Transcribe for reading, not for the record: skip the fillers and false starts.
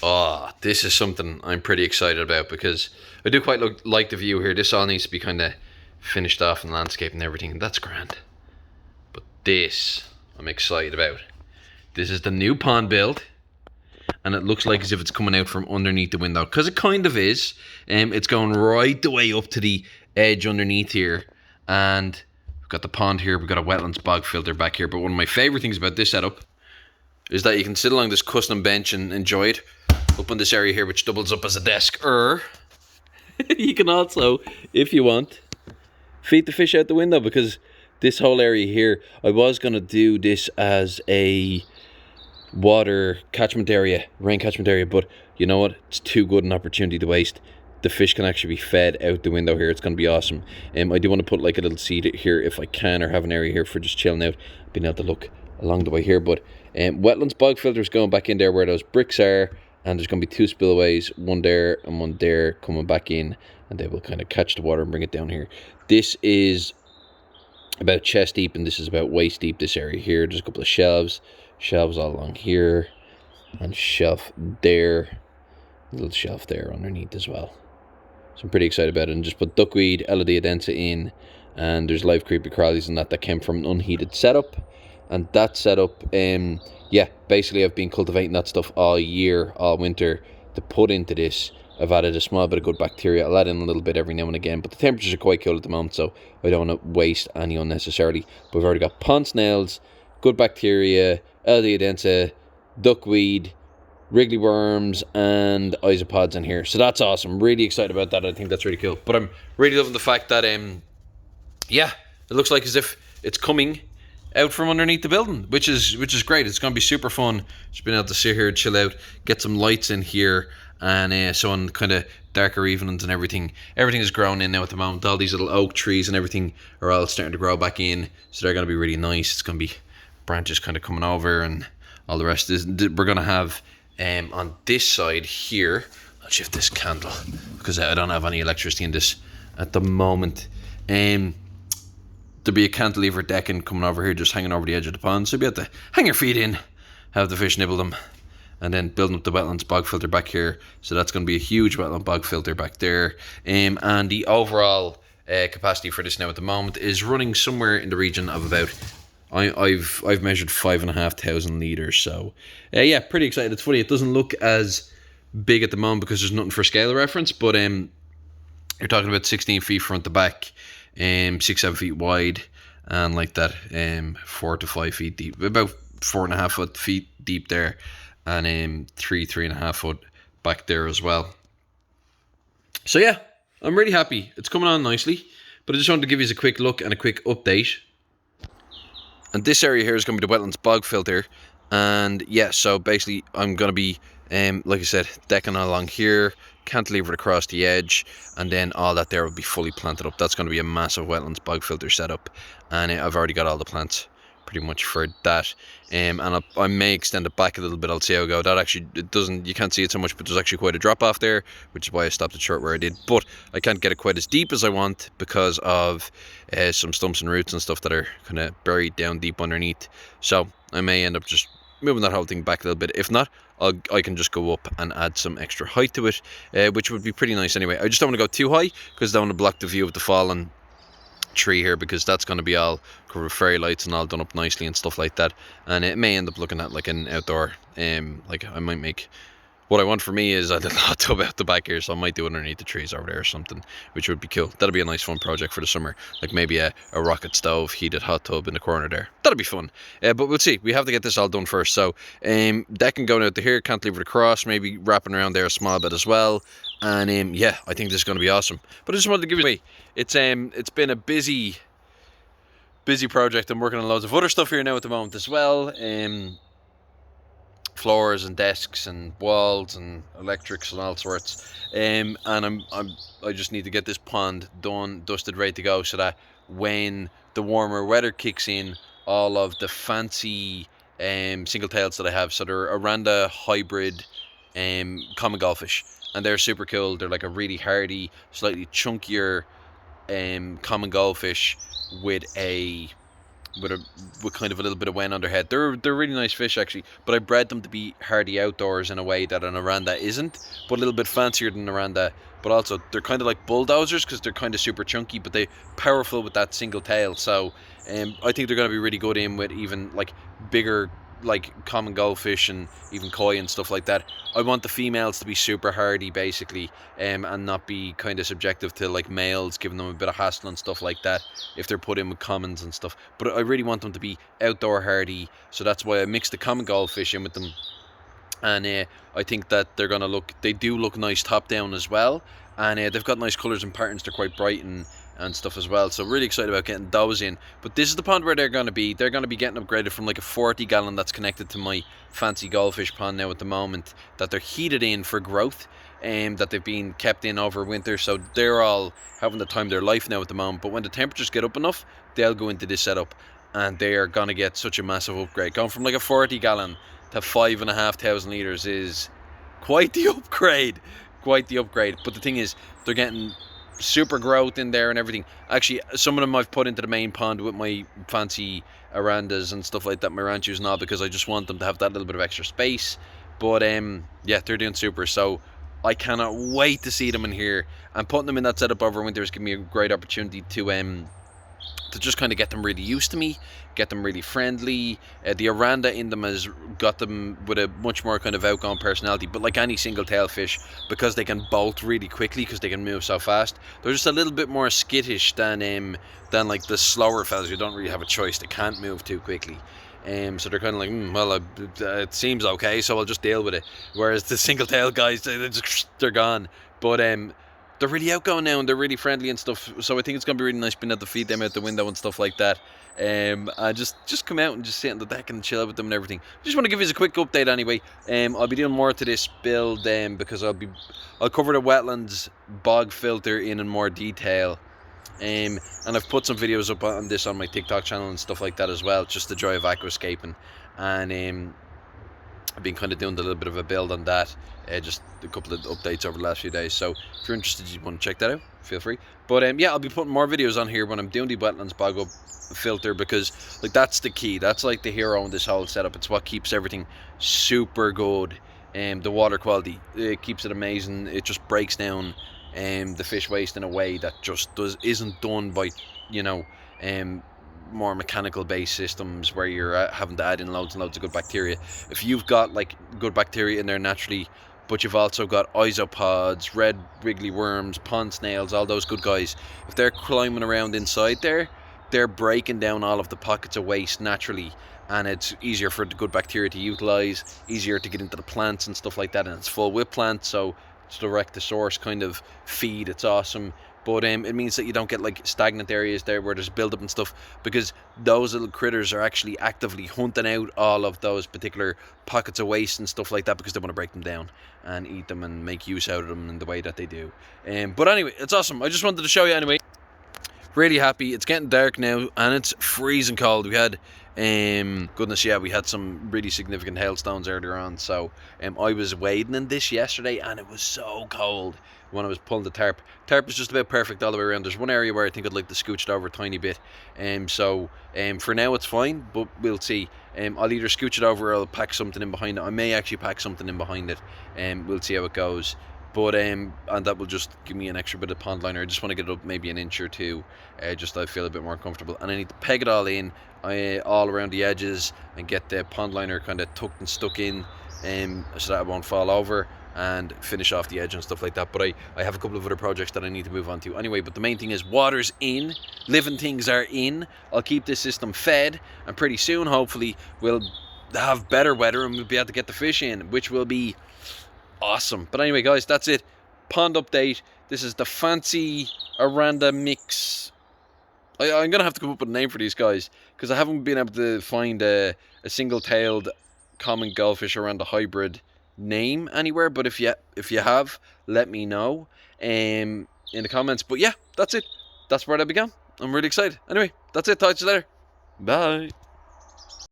Oh, this is something I'm pretty excited about because I do quite like the view here. This all needs to be kind of finished off in landscape and everything, and that's grand. But this, I'm excited about. This is the new pond build, and it looks like as if it's coming out from underneath the window, because it kind of is. It's going right the way up to the edge underneath here, and we've got the pond here. We've got a wetlands bog filter back here. But one of my favorite things about this setup is that you can sit along this custom bench and enjoy it up on this area here, which doubles up as a desk. You can also, if you want, feed the fish out the window, because this whole area here, I was going to do this as a water catchment area, rain catchment area, but you know what? It's too good an opportunity to waste. The fish can actually be fed out the window here. It's going to be awesome. I do want to put like a little seat here if I can, or have an area here for just chilling out, being able to look along the way here. But wetlands bog filters going back in there where those bricks are, and there's going to be 2 spillways, one there and one there, coming back in, and they will kind of catch the water and bring it down here. This is about chest deep, and this is about waist deep, this area here. There's a couple of shelves all along here, and shelf there, a little shelf there underneath as well. So I'm pretty excited about it. And just put duckweed, Eladia in, and there's live creepy crawlies and that came from an unheated setup. And that setup, yeah, basically I've been cultivating that stuff all year, all winter, to put into this. I've added a small bit of good bacteria. I'll add in a little bit every now and again, but the temperatures are quite cool at the moment, so I don't want to waste any unnecessarily. But we've already got pond snails, good bacteria, Eladia, duckweed, wriggly worms, and isopods in here. So that's awesome. Really excited about that. I think that's really cool. But I'm really loving the fact that, yeah, it looks like as if it's coming out from underneath the building, which is great. It's going to be super fun. Just being able to sit here, chill out, get some lights in here, and so on kind of darker evenings and everything. Everything is grown in now at the moment. All these little oak trees and everything are all starting to grow back in, so they're going to be really nice. It's going to be branches kind of coming over and all the rest. We're going to have on this side here, I'll shift this candle because I don't have any electricity in this at the moment. There'll be a cantilever decking coming over here, just hanging over the edge of the pond, so you'll be able to hang your feet in, have the fish nibble them, and then building up the wetlands bog filter back here. So that's going to be a huge wetland bog filter back there. And the overall capacity for this now at the moment is running somewhere in the region of about, I've measured 5,500 litres. So yeah, pretty excited. It's funny, it doesn't look as big at the moment because there's nothing for scale reference, but you're talking about 16 feet front to back, 6-7 feet wide, and like that, 4 to 5 feet deep, about 4.5 feet deep there, and 3.5 foot back there as well. So yeah, I'm really happy. It's coming on nicely, but I just wanted to give you a quick look and a quick update. And this area here is going to be the wetlands bog filter, and yeah, so basically I'm going to be like I said, decking along here, cantilevered across the edge, and then all that there will be fully planted up. That's going to be a massive wetlands bog filter setup, and I've already got all the plants pretty much for that. And I may extend it back a little bit. I'll see how I go. That actually, it doesn't, you can't see it so much, but there's actually quite a drop off there, which is why I stopped it short where I did. But I can't get it quite as deep as I want because of some stumps and roots and stuff that are kind of buried down deep underneath. So I may end up just moving that whole thing back a little bit. If not, I can just go up and add some extra height to it, which would be pretty nice anyway. I just don't want to go too high because I don't want to block the view of the fallen tree here, because that's going to be all covered with fairy lights and all done up nicely and stuff like that, and it may end up looking at like an outdoor, like I might make, what I want for me is a little hot tub out the back here, so I might do it underneath the trees over there or something, which would be cool. That'll be a nice fun project for the summer, like maybe a rocket stove heated hot tub in the corner there. That'll be fun, but we'll see. We have to get this all done first. So decking going out to here, cantilever across, maybe wrapping around there a small bit as well. And yeah, I think this is going to be awesome. But I just wanted to give you away. It's been a busy project. I'm working on loads of other stuff here now at the moment as well. Floors and desks and walls and electrics and all sorts. And I just need to get this pond done, dusted, ready to go, so that when the warmer weather kicks in, all of the fancy single tails that I have, so they're Oranda hybrid common goldfish, and they're super cool. They're like a really hardy, slightly chunkier common goldfish with a with kind of a little bit of wen on their head. They're really nice fish actually, but I bred them to be hardy outdoors in a way that an Oranda isn't, but a little bit fancier than an Oranda. But also they're kind of like bulldozers because they're kind of super chunky, but they powerful with that single tail. So I think they're going to be really good in with even like bigger like common goldfish and even koi and stuff like that. I want the females to be super hardy basically, and not be kind of subjective to like males, giving them a bit of hassle and stuff like that if they're put in with commons and stuff. But I really want them to be outdoor hardy, so that's why I mixed the common goldfish in with them. And I think that they do look nice top down as well, and they've got nice colours and patterns. They're quite bright and stuff as well, so really excited about getting those in. But this is the pond where they're going to be getting upgraded from like a 40 gallon that's connected to my fancy goldfish pond now at the moment, that they're heated in for growth, and that they've been kept in over winter, so they're all having the time of their life now at the moment. But when the temperatures get up enough, they'll go into this setup, and they are going to get such a massive upgrade. Going from like a 40 gallon to 5,500 litres is quite the upgrade. But the thing is, they're getting super growth in there and everything. Actually, some of them I've put into the main pond with my fancy Orandas and stuff like that, my ranchos and all, because I just want them to have that little bit of extra space. But yeah, they're doing super, so I cannot wait to see them in here. And putting them in that setup over winter is giving me a great opportunity to just kind of get them really used to me, get them really friendly. The Oranda in them has got them with a much more kind of outgoing personality, but like any single tail fish, because they can bolt really quickly because they can move so fast, they're just a little bit more skittish than like the slower fellas who don't really have a choice. They can't move too quickly. So they're kind of like, well, it seems okay, so I'll just deal with it. Whereas the single tail guys, they're gone. But they're really outgoing now, and they're really friendly and stuff, so I think it's going to be really nice being able to feed them out the window and stuff like that. And just come out and just sit on the deck and chill out with them and everything. Just want to give you a quick update anyway. I'll be doing more to this build because I'll cover the wetlands bog filter in more detail. And I've put some videos up on this on my TikTok channel and stuff like that as well, just the joy of aquascaping. And I've been kind of doing a little bit of a build on that, just a couple of updates over the last few days. So if you're interested, you want to check that out, feel free. But yeah, I'll be putting more videos on here when I'm doing the wetlands bog up filter, because like that's the key. That's like the hero in this whole setup. It's what keeps everything super good. The water quality, it keeps it amazing. It just breaks down the fish waste in a way that just isn't done by, you know, more mechanical based systems where you're having to add in loads and loads of good bacteria. If you've got like good bacteria in there naturally, but you've also got isopods, red wriggly worms, pond snails, all those good guys, if they're climbing around inside there, they're breaking down all of the pockets of waste naturally, and it's easier for the good bacteria to utilize, easier to get into the plants and stuff like that. And it's full with plants, so it's direct to source kind of feed. It's awesome. But it means that you don't get like stagnant areas there where there's buildup and stuff, because those little critters are actually actively hunting out all of those particular pockets of waste and stuff like that, because they want to break them down and eat them and make use out of them in the way that they do. But anyway, it's awesome. I just wanted to show you anyway. Really happy. It's getting dark now and it's freezing cold. We had goodness, yeah, we had some really significant hailstones earlier on. So I was wading in this yesterday and it was so cold when I was pulling the tarp. Tarp is just about perfect all the way around. There's one area where I think I'd like to scooch it over a tiny bit. So for now it's fine, but we'll see. I'll either scooch it over or I'll pack something in behind it. I may actually pack something in behind it. We'll see how it goes. But and that will just give me an extra bit of pond liner. I just want to get it up maybe an inch or two, just so I feel a bit more comfortable. And I need to peg it all in, all around the edges, and get the pond liner kind of tucked and stuck in, so that it won't fall over, and finish off the edge and stuff like that. But I have a couple of other projects that I need to move on to anyway. But the main thing is water's in, living things are in. I'll keep this system fed, and pretty soon hopefully we'll have better weather and we'll be able to get the fish in, which will be awesome. But anyway guys, that's it. Pond update. This is the fancy Oranda mix. I'm gonna have to come up with a name for these guys, because I haven't been able to find a single-tailed common goldfish Oranda hybrid name anywhere. But if you have, let me know in the comments. But yeah, that's it. That's where I began. I'm really excited. Anyway, that's it. Talk to you later. Bye.